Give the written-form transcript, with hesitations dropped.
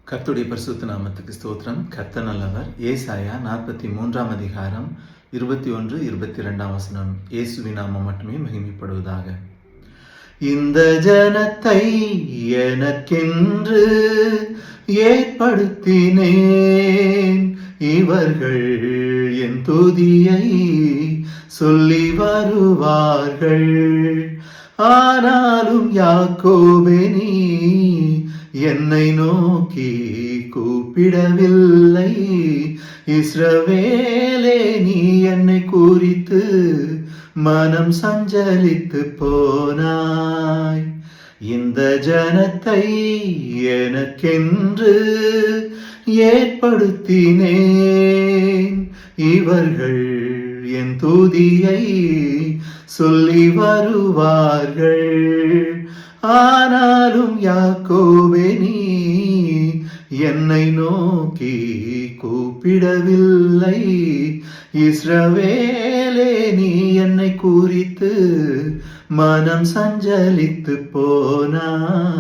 கர்த்தருடைய பரிசுத்த நாமத்துக்கு ஸ்தோத்திரம். கர்த்தர் நல்லவர். ஏசாயா 43 அதிகாரம் 21, 22 வசனம். இயேசுவின் நாமம் மட்டுமே மகிமைப்படுவதாக. இந்த ஜனத்தை எனக்கென்று ஏற்படுத்தினேன், இவர்கள் என் துதியை சொல்லி வருவார்கள். ஆனாலும் யாக்கோபே, நீ என்னை நோக்கி கூப்பிடவில்லை. இஸ்ரவேலே, நீ என்னை குறித்து மனம் சஞ்சலித்து போனாய். இந்த ஜனத்தை எனக்கென்று ஏற்படுத்தினேன், இவர்கள் என் துதியை சொல்லி வருவார்கள். ஆனாலும் யாக்கோபே, நீ என்னை நோக்கி கூப்பிடவில்லை. இஸ்ரவேலே, நீ என்னை குறித்து மனம் சஞ்சலித்து போனாய்.